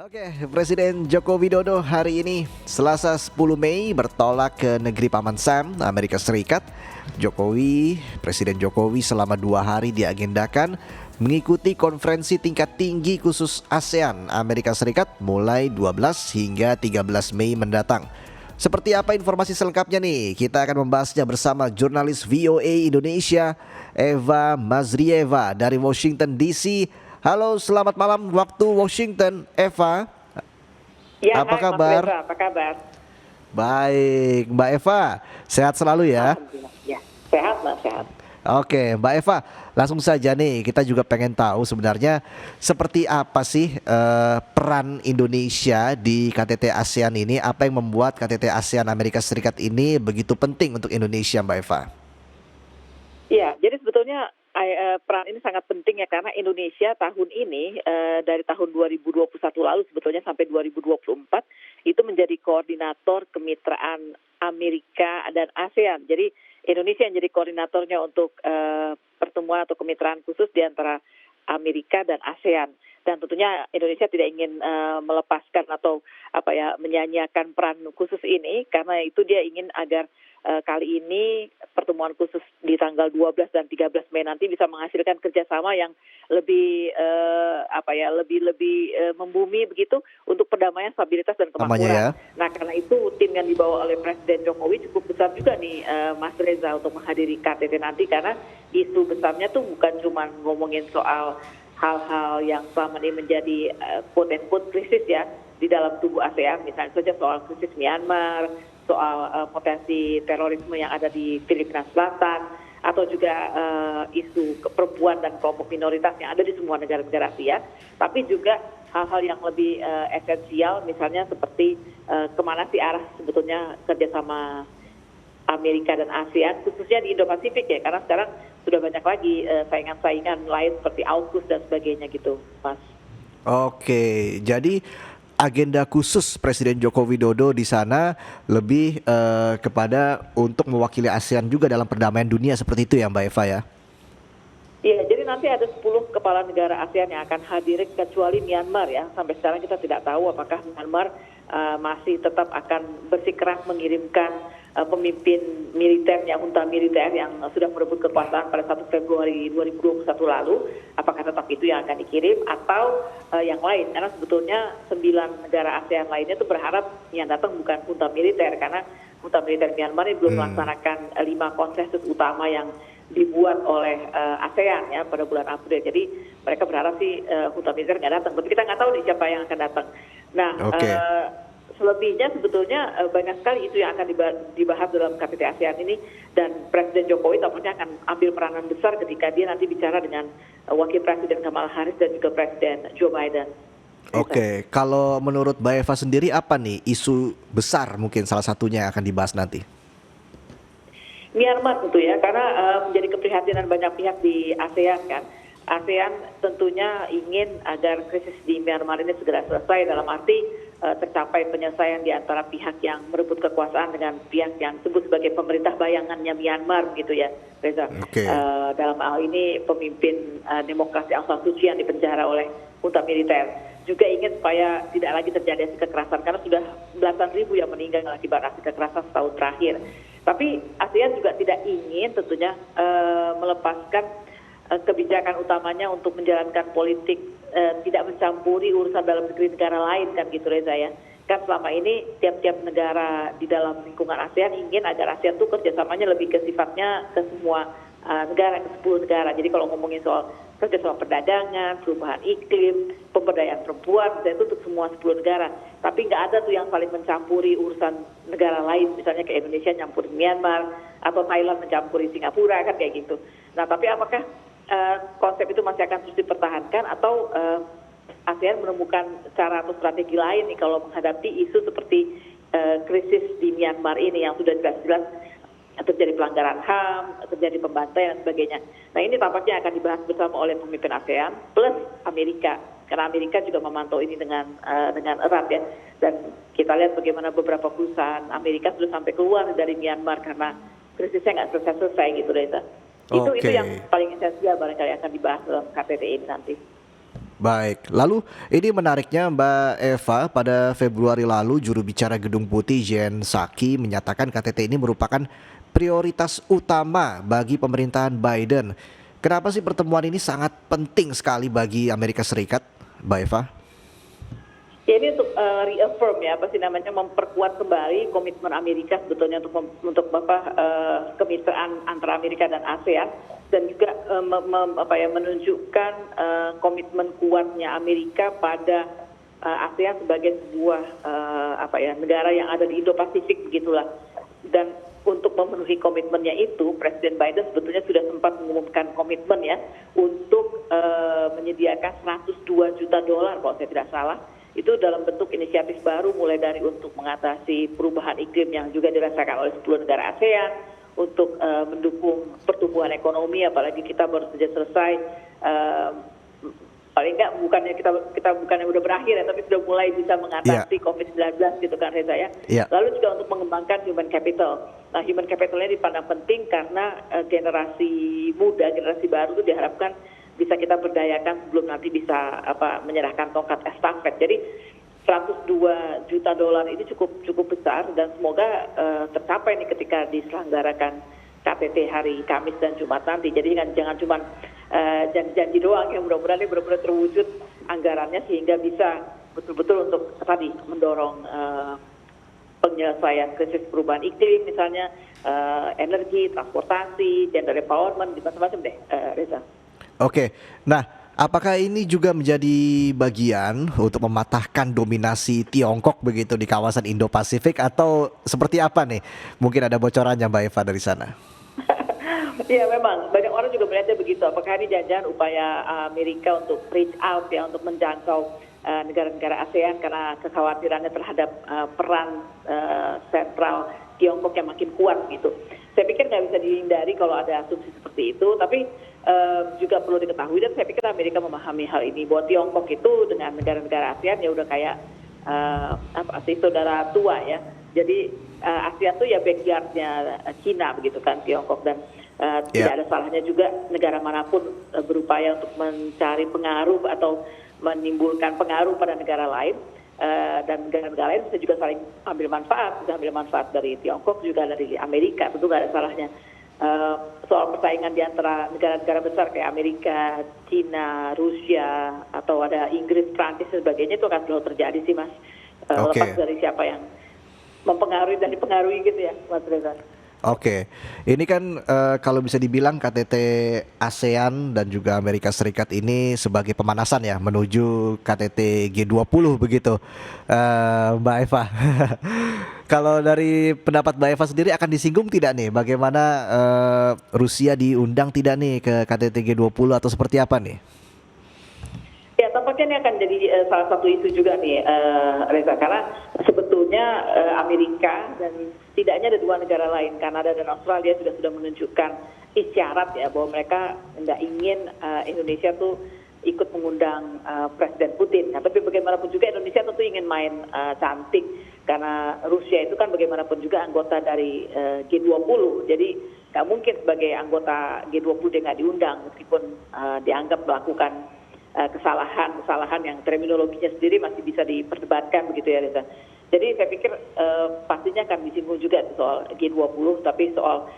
Oke, Presiden Joko Widodo hari ini Selasa 10 Mei bertolak ke negeri Paman Sam, Amerika Serikat. Presiden Jokowi selama 2 hari diagendakan mengikuti konferensi tingkat tinggi khusus ASEAN Amerika Serikat mulai 12 hingga 13 Mei mendatang. Seperti apa informasi selengkapnya nih? Kita akan membahasnya bersama jurnalis VOA Indonesia Eva Mazrieva dari Washington DC. Halo, selamat malam waktu Washington, Eva. Ya, Apa hai Mas kabar? Reza, apa kabar? Baik, Mbak Eva. Sehat selalu ya. Alhamdulillah, ya. Sehat Mas, sehat. Oke, Mbak Eva, langsung saja nih. Kita juga pengen tahu sebenarnya seperti apa sih peran Indonesia di KTT ASEAN ini. Apa yang membuat KTT ASEAN Amerika Serikat ini begitu penting untuk Indonesia, Mbak Eva? Iya, jadi sebetulnya peran ini sangat penting ya karena Indonesia tahun ini dari tahun 2021 lalu sebetulnya sampai 2024 itu menjadi koordinator kemitraan Amerika dan ASEAN. Jadi Indonesia yang jadi koordinatornya untuk pertemuan atau kemitraan khusus di antara Amerika dan ASEAN. Dan tentunya Indonesia tidak ingin melepaskan atau menyanyiakan peran khusus ini karena itu dia ingin agar kali ini pertemuan khusus di tanggal 12 dan 13 Mei nanti bisa menghasilkan kerjasama yang lebih membumi begitu untuk perdamaian, stabilitas dan kemakmuran. Nah karena itu tim yang dibawa oleh Presiden Jokowi cukup besar juga nih Mas Reza untuk menghadiri KTT nanti karena isu besarnya tuh bukan cuma ngomongin soal hal-hal yang selama ini menjadi quote-unquote krisis ya di dalam tubuh ASEAN, misalnya saja soal krisis Myanmar, soal potensi terorisme yang ada di Filipina Selatan, atau juga isu perempuan dan kelompok minoritas yang ada di semua negara-negara Asia, tapi juga hal-hal yang lebih esensial, misalnya seperti kemana sih arah sebetulnya kerjasama Amerika dan ASEAN, khususnya di Indo-Pasifik ya, karena sekarang sudah banyak lagi saingan-saingan lain seperti AUKUS dan sebagainya gitu, Mas. Oke, jadi agenda khusus Presiden Joko Widodo di sana lebih kepada untuk mewakili ASEAN juga dalam perdamaian dunia seperti itu ya Mbak Eva ya? Iya, jadi nanti ada 10 kepala negara ASEAN yang akan hadir kecuali Myanmar ya. Sampai sekarang kita tidak tahu apakah Myanmar masih tetap akan bersikeras mengirimkan pemimpin militernya, junta militer yang sudah merebut kekuasaan pada 1 Februari 2021 lalu, apakah tetap itu yang akan dikirim atau yang lain, karena sebetulnya 9 negara ASEAN lainnya itu berharap yang datang bukan junta militer, karena junta militer Myanmar ini belum melaksanakan 5 konsensus utama yang dibuat oleh ASEAN ya pada bulan April. Jadi mereka berharap sih junta militer nggak datang, tapi kita nggak tahu nih siapa yang akan datang. Nah, selebihnya sebetulnya banyak sekali itu yang akan dibahas dalam KTT ASEAN ini, dan Presiden Jokowi tampaknya akan ambil peranan besar ketika dia nanti bicara dengan Wakil Presiden Kamala Harris dan juga Presiden Joe Biden. Oke, kalau menurut Mbak Eva sendiri apa nih isu besar mungkin salah satunya yang akan dibahas nanti? Myanmar tentu ya, karena menjadi keprihatinan banyak pihak di ASEAN kan. ASEAN tentunya ingin agar krisis di Myanmar ini segera selesai, dalam arti tercapai penyelesaian di antara pihak yang merebut kekuasaan dengan pihak yang disebut sebagai pemerintah bayangannya Myanmar gitu ya, Reza. Dalam hal ini pemimpin demokrasi Aung San Suu Kyi yang dipenjara oleh junta militer. Juga ingin supaya tidak lagi terjadi aksi kekerasan karena sudah belasan ribu yang meninggal akibat aksi kekerasan setahun terakhir. Tapi ASEAN juga tidak ingin tentunya melepaskan kebijakan utamanya untuk menjalankan politik tidak mencampuri urusan dalam negeri negara lain kan gitu Reza ya. Kan selama ini tiap-tiap negara di dalam lingkungan ASEAN ingin agar ASEAN itu kerjasamanya lebih ke sifatnya ke semua negara, ke 10 negara. Jadi kalau ngomongin soal kerjasama perdagangan, perubahan iklim, pemberdayaan perempuan, itu untuk semua 10 negara. Tapi nggak ada tuh yang saling mencampuri urusan negara lain, misalnya kayak Indonesia nyampuri Myanmar, atau Thailand mencampuri Singapura, kan kayak gitu. Nah tapi apakah konsep itu masih akan terus dipertahankan atau ASEAN menemukan cara atau strategi lain nih kalau menghadapi isu seperti krisis di Myanmar ini yang sudah jelas-jelas terjadi pelanggaran HAM, terjadi pembantaian dan sebagainya. Nah ini tampaknya akan dibahas bersama oleh pemimpin ASEAN plus Amerika, karena Amerika juga memantau ini dengan erat ya. Dan kita lihat bagaimana beberapa perusahaan Amerika sudah sampai keluar dari Myanmar karena krisisnya nggak selesai gitu Reza. Itu yang paling esensial barangkali akan dibahas dalam KTT ini nanti. Baik, lalu ini menariknya Mbak Eva, pada Februari lalu juru bicara Gedung Putih Jen Psaki menyatakan KTT ini merupakan prioritas utama bagi pemerintahan Biden. Kenapa sih pertemuan ini sangat penting sekali bagi Amerika Serikat, Mbak Eva? Ya ini untuk reaffirm ya, apa sih namanya, memperkuat kembali komitmen Amerika sebetulnya untuk kemitraan antara Amerika dan ASEAN, dan juga menunjukkan komitmen kuatnya Amerika pada ASEAN sebagai sebuah negara yang ada di Indo-Pasifik begitulah. Dan untuk memenuhi komitmennya itu, Presiden Biden sebetulnya sudah sempat mengumumkan komitmen ya untuk menyediakan $102 juta kalau saya tidak salah. Itu dalam bentuk inisiatif baru, mulai dari untuk mengatasi perubahan iklim yang juga dirasakan oleh 10 negara ASEAN, untuk mendukung pertumbuhan ekonomi, apalagi kita baru saja selesai, paling nggak kita bukannya udah berakhir ya, tapi sudah mulai bisa mengatasi COVID-19 gitu kan Reza ya. Lalu juga untuk mengembangkan human capital. Nah, human capitalnya dipandang penting karena generasi muda, generasi baru itu diharapkan bisa kita berdayakan sebelum nanti bisa menyerahkan tongkat estafet. Jadi $102 juta ini cukup besar, dan semoga tercapai nih ketika diselenggarakan KTT hari Kamis dan Jumat nanti. Jadi jangan cuma janji-janji doang, yang mudah-mudahan ini benar-benar terwujud anggarannya sehingga bisa betul-betul untuk tadi mendorong penyelesaian krisis perubahan iklim, misalnya energi, transportasi, gender empowerment, macam-macam deh, Reza. Oke, nah apakah ini juga menjadi bagian untuk mematahkan dominasi Tiongkok begitu di kawasan Indo-Pasifik, atau seperti apa nih? Mungkin ada bocorannya Mbak Eva dari sana. Iya, memang banyak orang juga melihatnya begitu. Apakah ini jangan-jangan upaya Amerika untuk reach out ya, untuk menjangkau negara-negara ASEAN karena kekhawatirannya terhadap peran sentral Tiongkok yang makin kuat gitu. Saya pikir nggak bisa dihindari kalau ada asumsi seperti itu, tapi juga perlu diketahui, dan saya pikir Amerika memahami hal ini, bahwa Tiongkok itu dengan negara-negara ASEAN ya udah kayak saudara tua ya. Jadi ASEAN tuh ya backyardnya Cina begitu kan, Tiongkok, dan tidak ada salahnya juga negara manapun berupaya untuk mencari pengaruh atau menimbulkan pengaruh pada negara lain, dan negara-negara lain bisa juga saling ambil manfaat dari Tiongkok juga dari Amerika, tentu nggak ada salahnya. Soal persaingan di antara negara-negara besar kayak Amerika, Cina, Rusia, atau ada Inggris, Prancis dan sebagainya, itu akan selalu terjadi sih Mas. Lepas dari siapa yang mempengaruhi dan dipengaruhi gitu ya Mas Reza. Oke, ini kan kalau bisa dibilang KTT ASEAN dan juga Amerika Serikat ini sebagai pemanasan ya menuju KTT G20 begitu, Mbak Eva. Kalau dari pendapat Mbak Eva sendiri akan disinggung tidak nih bagaimana Rusia diundang tidak nih ke KTT G20 atau seperti apa nih? Ya, tampaknya ini akan jadi salah satu isu juga nih, Reza, karena sebetulnya Amerika dan setidaknya ada dua negara lain, Kanada dan Australia, sudah menunjukkan isyarat ya bahwa mereka tidak ingin Indonesia tuh ikut mengundang Presiden Putin. Nah, tapi bagaimanapun juga Indonesia tentu ingin main cantik, karena Rusia itu kan bagaimanapun juga anggota dari G20. Jadi nggak mungkin sebagai anggota G20 dia nggak diundang, meskipun dianggap melakukan kesalahan yang terminologinya sendiri masih bisa diperdebatkan begitu ya Reza. Jadi saya pikir pastinya akan disinggung juga soal G20, tapi soal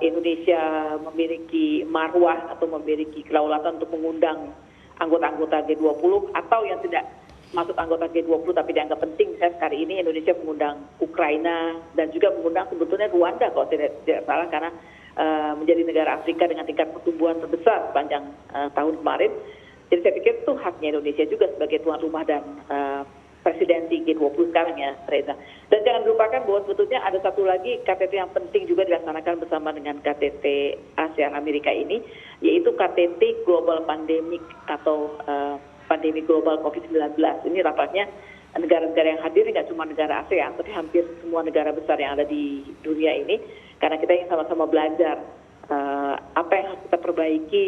Indonesia memiliki marwah atau memiliki kedaulatan untuk mengundang anggota-anggota G20, atau yang tidak masuk anggota G20 tapi dianggap penting. Misalnya kali ini Indonesia mengundang Ukraina dan juga mengundang sebetulnya Rwanda kalau tidak salah, karena menjadi negara Afrika dengan tingkat pertumbuhan terbesar sepanjang tahun kemarin. Jadi saya pikir itu haknya Indonesia juga sebagai tuan rumah dan presidensi G20 sekarang ya, Reza. Dan jangan lupakan bahwa sebetulnya ada satu lagi KTT yang penting juga dilaksanakan bersama dengan KTT ASEAN Amerika ini, yaitu KTT Global Pandemic atau pandemi global COVID-19. Ini rapatnya negara-negara yang hadir nggak cuma negara ASEAN, tapi hampir semua negara besar yang ada di dunia ini, karena kita ingin sama-sama belajar apa yang harus kita perbaiki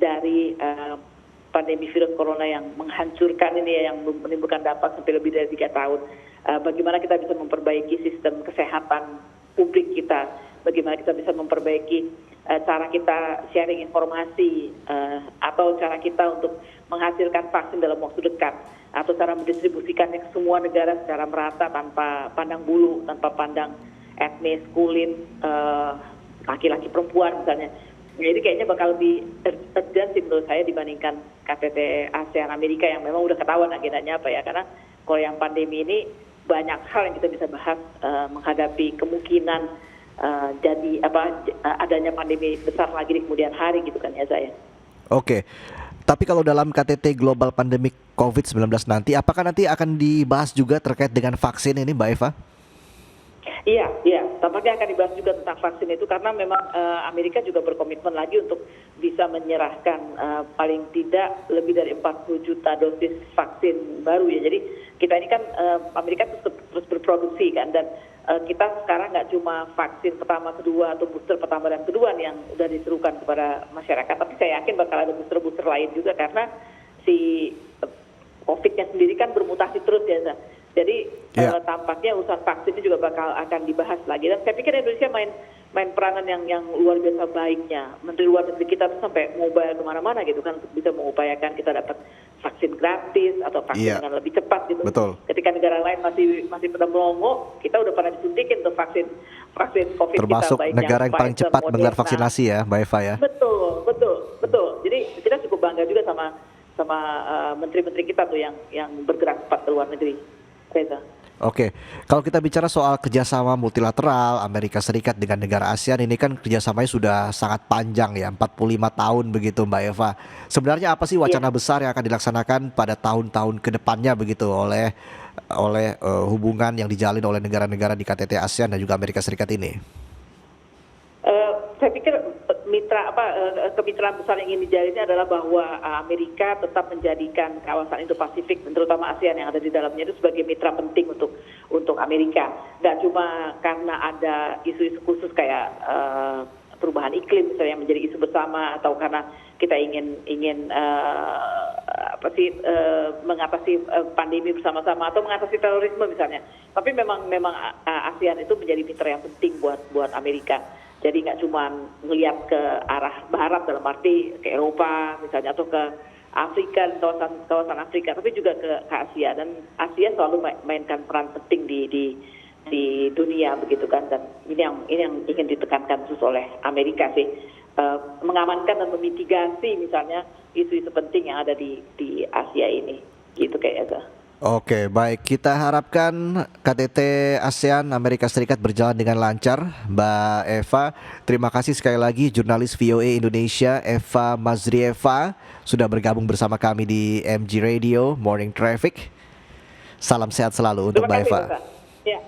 dari pandemi virus corona yang menghancurkan ini ya, yang menimbulkan dampak sampai lebih dari 3 tahun. Bagaimana kita bisa memperbaiki sistem kesehatan publik kita, bagaimana kita bisa memperbaiki cara kita sharing informasi, atau cara kita untuk menghasilkan vaksin dalam waktu dekat atau cara mendistribusikannya ke semua negara secara merata tanpa pandang bulu, tanpa pandang etnis, kulit, laki-laki perempuan misalnya. Jadi kayaknya bakal lebih urgent sih menurut saya dibandingkan KTT ASEAN Amerika yang memang udah ketahuan agendanya apa ya. Karena kalau yang pandemi ini banyak hal yang kita bisa bahas menghadapi kemungkinan adanya pandemi besar lagi di kemudian hari gitu kan ya saya. Oke. Tapi kalau dalam KTT Global Pandemic COVID-19 nanti, apakah nanti akan dibahas juga terkait dengan vaksin ini, Mbak Eva? Iya, tampaknya akan dibahas juga tentang vaksin itu karena memang Amerika juga berkomitmen lagi untuk bisa menyerahkan paling tidak lebih dari 40 juta dosis vaksin baru ya. Jadi kita ini kan Amerika terus berproduksi kan, dan kita sekarang nggak cuma vaksin pertama, kedua atau booster pertama dan kedua yang udah diserukan kepada masyarakat, tapi saya yakin bakal ada booster lain juga karena si COVID-nya sendiri kan bermutasi terus ya. Jadi tampaknya urusan vaksin ini juga akan dibahas lagi, dan saya pikir Indonesia main peranan yang luar biasa baiknya. Menteri Luar Negeri kita tuh sampai mobile kemana-mana gitu kan untuk bisa mengupayakan kita dapat vaksin gratis atau vaksin dengan lebih cepat gitu. Betul. Ketika negara lain masih pada melongo, kita udah pernah disuntikin tuh vaksin COVID termasuk kita, negara yang paling cepat menggelar vaksinasi ya, Mbak Eva ya. Betul. Jadi kita cukup bangga juga sama menteri-menteri kita tuh yang bergerak cepat ke luar negeri. Reza. Oke, kalau kita bicara soal kerjasama multilateral Amerika Serikat dengan negara ASEAN, ini kan kerjasamanya sudah sangat panjang ya, 45 tahun begitu Mbak Eva. Sebenarnya apa sih wacana besar yang akan dilaksanakan pada tahun-tahun ke depannya begitu oleh hubungan yang dijalin oleh negara-negara di KTT ASEAN dan juga Amerika Serikat ini? Saya pikir kemitraan besar yang ingin dijalin adalah bahwa Amerika tetap menjadikan kawasan Indo-Pasifik dan terutama ASEAN yang ada di dalamnya itu sebagai mitra penting untuk Amerika. Nggak cuma karena ada isu-isu khusus kayak perubahan iklim misalnya yang menjadi isu bersama, atau karena kita ingin mengatasi pandemi bersama-sama atau mengatasi terorisme misalnya. Tapi memang ASEAN itu menjadi mitra yang penting buat Amerika. Jadi nggak cuma ngelihat ke arah barat dalam arti ke Eropa misalnya atau ke Afrika, kawasan Afrika, tapi juga ke Asia, dan Asia selalu mainkan peran penting di dunia begitu kan, dan ini yang ingin ditekankan khusus oleh Amerika sih, mengamankan dan memitigasi misalnya isu-isu penting yang ada di Asia ini gitu kayaknya. Oke, baik. Kita harapkan KTT ASEAN Amerika Serikat berjalan dengan lancar, Mbak Eva. Terima kasih sekali lagi jurnalis VOA Indonesia Eva Mazrieva sudah bergabung bersama kami di MG Radio Morning Traffic. Salam sehat selalu untuk Mbak Eva. Ya,